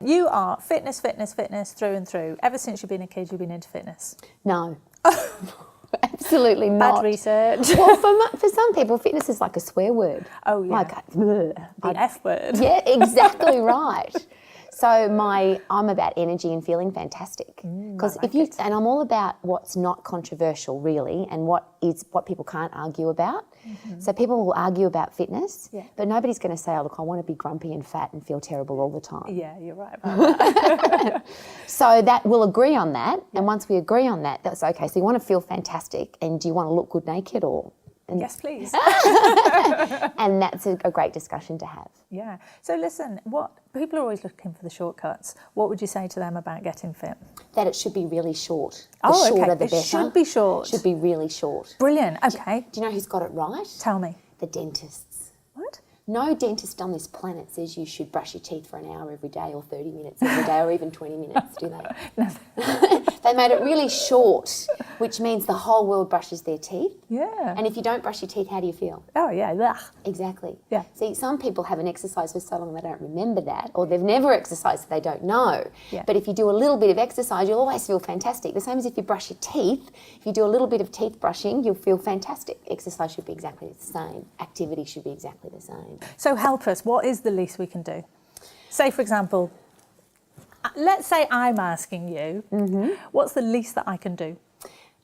You are fitness through and through. Ever since you've been a kid, you've been into fitness. No. Absolutely not. Bad research. Well, for some people, fitness is like a swear word. Oh, yeah. Like, The F word. Yeah, exactly right. So I'm about energy and feeling fantastic. Because and I'm all about what's not controversial really, and what people can't argue about. So people will argue about fitness, but nobody's going to say, oh look, I want to be grumpy and fat and feel terrible all the time. Yeah, you're right about that. So that we'll agree on that, and once we agree on that, that's okay. So you want to feel fantastic, and do you want to look good naked or? Yes, please. And that's a great discussion to have. Yeah. So listen, what people are always looking for the shortcuts. What would you say to them about getting fit? That it should be really short. The shorter, the better. It should be short. Should be really short. Brilliant. Okay. Do you know who's got it right? Tell me. The dentists. What? No dentist on this planet says you should brush your teeth for an hour every day or 30 minutes every day or even 20 minutes, do they? No. They made it really short, which means the whole world brushes their teeth. Yeah. And if you don't brush your teeth, how do you feel? Oh, yeah. Ugh. Exactly. Yeah. See, some people haven't exercised for so long they don't remember that, or they've never exercised so they don't know. Yeah. But if you do a little bit of exercise, you'll always feel fantastic. The same as if you brush your teeth. If you do a little bit of teeth brushing, you'll feel fantastic. Exercise should be exactly the same. Activity should be exactly the same. So help us. What is the least we can do? Say, for example, let's say I'm asking you, what's the least that I can do?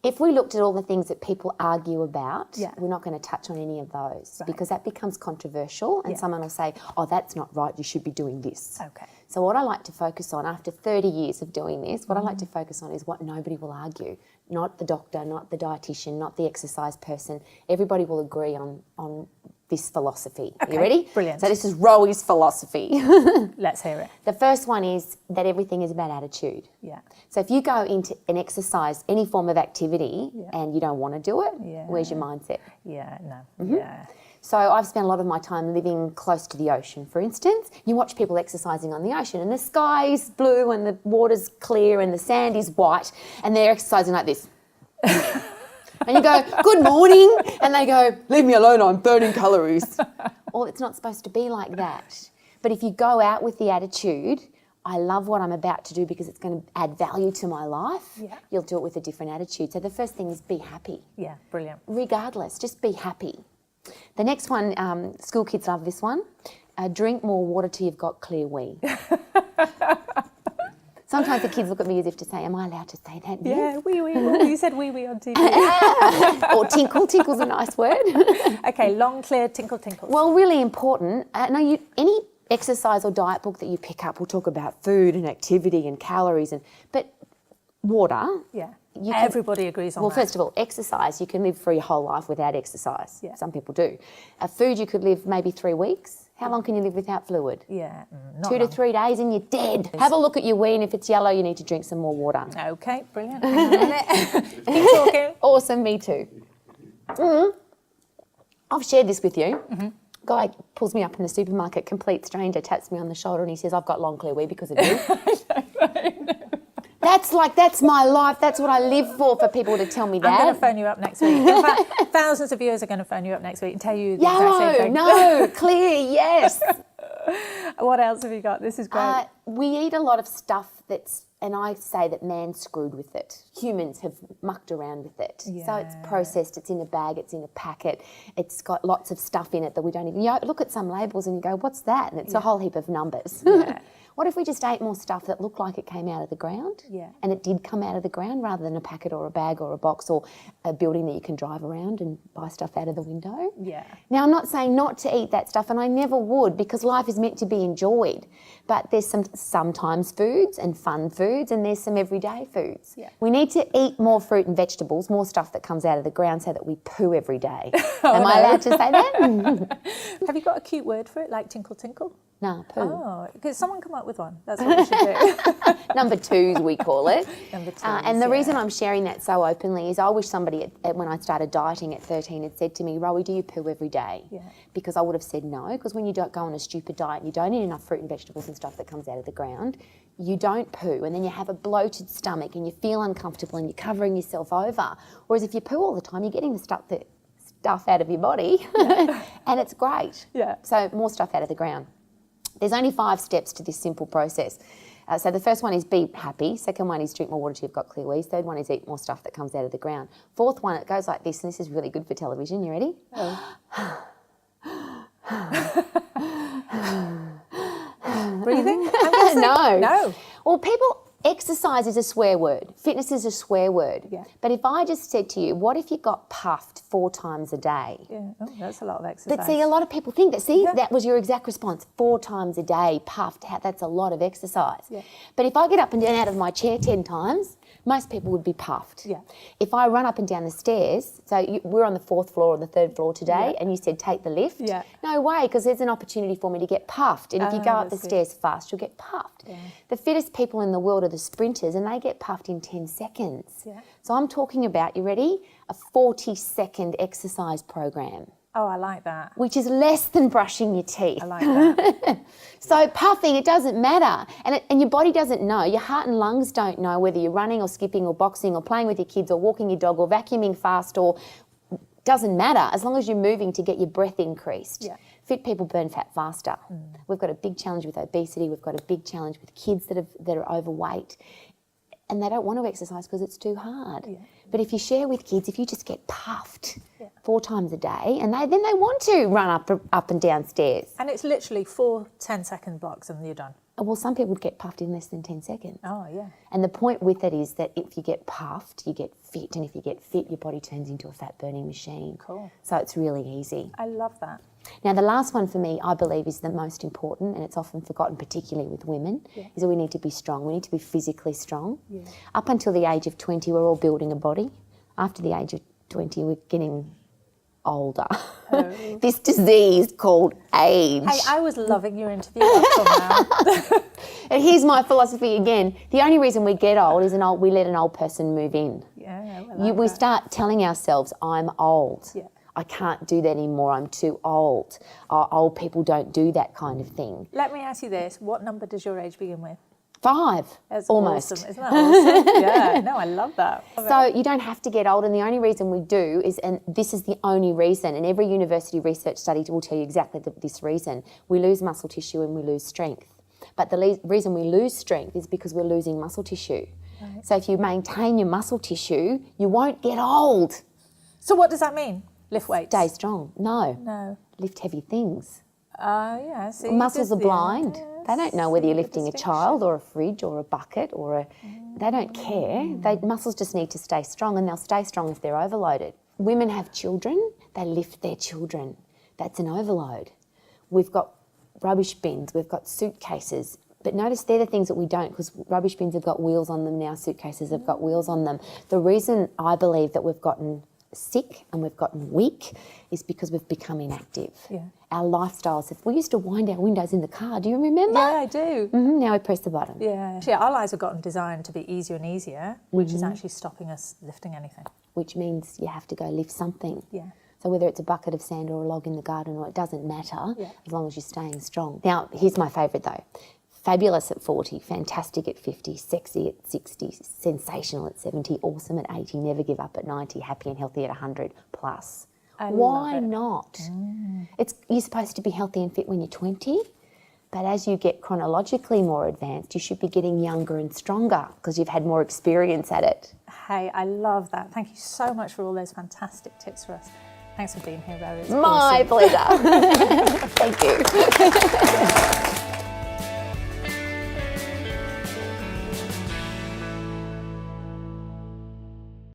If we looked at all the things that people argue about, Yeah. we're not going to touch on any of those Right. because that becomes controversial and someone will say, oh, that's not right, you should be doing this. Okay. So what I like to focus on after 30 years of doing this, what I like to focus on is what nobody will argue. Not the doctor, not the dietitian, not the exercise person. Everybody will agree on this philosophy. Are you ready? Brilliant. So this is Rowie's philosophy. Let's hear it. The first one is that everything is about attitude. Yeah. So if you go into an exercise, any form of activity, and you don't want to do it, where's your mindset? Yeah, no. Yeah. So I've spent a lot of my time living close to the ocean, for instance. You watch people exercising on the ocean and the sky is blue and the water's clear and the sand is white and they're exercising like this. And you go, good morning. And they go, leave me alone, I'm burning calories. Well, it's not supposed to be like that. But if you go out with the attitude, I love what I'm about to do because it's going to add value to my life, you'll do it with a different attitude. So the first thing is be happy. Yeah, brilliant. Regardless, just be happy. The next one, school kids love this one. Drink more water till you've got clear wee. Sometimes the kids look at me as if to say, am I allowed to say that? Yeah, wee wee. You said wee wee on TV. Or tinkle. Tinkle's a nice word. Okay, long, clear, tinkle, tinkle. Well, really important. Any exercise or diet book that you pick up will talk about food and activity and calories, but water. Yeah. Everybody agrees on that. Well, first of all, exercise, you can live for your whole life without exercise. Yeah. Some people do. Food, you could live maybe 3 weeks. How long can you live without fluid? Yeah, not 2 to 3 days and you're dead. Have a look at your wee, and if it's yellow, you need to drink some more water. Okay, brilliant. Keep talking. Awesome, me too. I've shared this with you. Guy pulls me up in the supermarket, complete stranger, taps me on the shoulder and he says, I've got long clear wee because of you. That's my life. That's what I live for people to tell me that. I'm going to phone you up next week. In fact, thousands of viewers are going to phone you up next week and tell you the exact same thing. No, clear, yes. What else have you got? This is great. We eat a lot of stuff and I say that man screwed with it. Humans have mucked around with it. Yeah. So it's processed, it's in a bag, it's in a packet, it's got lots of stuff in it that we don't even... You look at some labels and you go, what's that? And it's a whole heap of numbers. Yeah. What if we just ate more stuff that looked like it came out of the ground? Yeah. And it did come out of the ground rather than a packet or a bag or a box or a building that you can drive around and buy stuff out of the window? Yeah. Now, I'm not saying not to eat that stuff, and I never would because life is meant to be enjoyed. But there's some sometimes foods and fun foods, and there's some everyday foods. Yeah. We need to eat more fruit and vegetables, more stuff that comes out of the ground so that we poo every day. Am I allowed to say that? Have you got a cute word for it, like tinkle, tinkle? No, poo. Oh, because someone come up with one. That's what we should do. Number twos, we call it. Number twos, and the reason I'm sharing that so openly is I wish somebody, when I started dieting at 13, had said to me, Rowie, do you poo every day? Yeah. Because I would have said no, because when you don't go on a stupid diet and you don't eat enough fruit and vegetables and stuff that comes out of the ground, you don't poo, and then you have a bloated stomach and you feel uncomfortable and you're covering yourself over. Whereas if you poo all the time, you're getting the stuff out of your body and it's great. Yeah. So more stuff out of the ground. There's only 5 steps to this simple process. So the first one is be happy. Second one is drink more water till you've got clear wheeze. Third one is eat more stuff that comes out of the ground. Fourth one, it goes like this, and this is really good for television. You ready? Oh. Breathing? No. Well, exercise is a swear word. Fitness is a swear word. Yeah. But if I just said to you, what if you got puffed 4 times a day? Yeah. Oh, that's a lot of exercise. But see, a lot of people think that, that was your exact response, 4 times a day, puffed, that's a lot of exercise. Yeah. But if I get up and down out of my chair 10 times, most people would be puffed. Yeah. If I run up and down the stairs, we're on the 4th floor or the 3rd floor today, and you said take the lift. Yeah. No way, because there's an opportunity for me to get puffed. And if you go up the stairs fast, you'll get puffed. Yeah. The fittest people in the world are the sprinters, and they get puffed in 10 seconds. Yeah. So I'm talking about, you ready? A 40-second exercise program. Oh, I like that. Which is less than brushing your teeth. I like that. So puffing, it doesn't matter. And your body doesn't know. Your heart and lungs don't know whether you're running or skipping or boxing or playing with your kids or walking your dog or vacuuming fast or... Doesn't matter as long as you're moving to get your breath increased. Yeah. Fit people burn fat faster. We've got a big challenge with obesity. We've got a big challenge with kids that are overweight. And they don't want to exercise because it's too hard. Yeah. But if you share with kids, if you just get puffed 4 times a day, and then they want to run up and down stairs. And it's literally 4 10-second blocks and you're done. Well, some people would get puffed in less than 10 seconds. Oh, yeah. And the point with it is that if you get puffed, you get fit. And if you get fit, your body turns into a fat-burning machine. Cool. So it's really easy. I love that. Now, the last one for me, I believe, is the most important, and it's often forgotten, particularly with women, is that we need to be strong. We need to be physically strong. Yeah. Up until the age of 20, we're all building a body. After the age of 20, we're getting older. Oh. This disease called age. Hey, I was loving your interview up till now. And here's my philosophy again. The only reason we get old is we let an old person move in. Yeah, we start telling ourselves, I'm old. Yeah. I can't do that anymore. I'm too old. Old people don't do that kind of thing. Let me ask you this. What number does your age begin with? 5. That's almost. Awesome. Isn't that awesome? Yeah, no, I love that. So you don't have to get old, and the only reason we do is, and this is the only reason, and every university research study will tell you exactly this reason, we lose muscle tissue and we lose strength. But the reason we lose strength is because we're losing muscle tissue. Right. So if you maintain your muscle tissue, you won't get old. So what does that mean? Lift weights? Stay strong. No. Lift heavy things. Yeah, see. Muscles are blind. They don't know whether you're lifting a child or a fridge or a bucket or they don't care. Muscles just need to stay strong, and they'll stay strong if they're overloaded. Women have children, they lift their children. That's an overload. We've got rubbish bins, we've got suitcases. But notice they're the things that we don't, because rubbish bins have got wheels on them now, suitcases have got wheels on them. The reason I believe that we've gotten sick and we've gotten weak is because we've become inactive. Yeah. Our lifestyles, if we used to wind our windows in the car, do you remember? Yeah, I do. Now we press the button. Yeah. Actually, our lives have gotten designed to be easier and easier, which is actually stopping us lifting anything. Which means you have to go lift something. Yeah. So whether it's a bucket of sand or a log in the garden, or it doesn't matter as long as you're staying strong. Now, here's my favourite though. Fabulous at 40, fantastic at 50, sexy at 60, sensational at 70, awesome at 80, never give up at 90, happy and healthy at 100 plus. Why not? You're supposed to be healthy and fit when you're 20, but as you get chronologically more advanced, you should be getting younger and stronger because you've had more experience at it. Hey, I love that. Thank you so much for all those fantastic tips for us. Thanks for being here, Rowie. My pleasure. Thank you.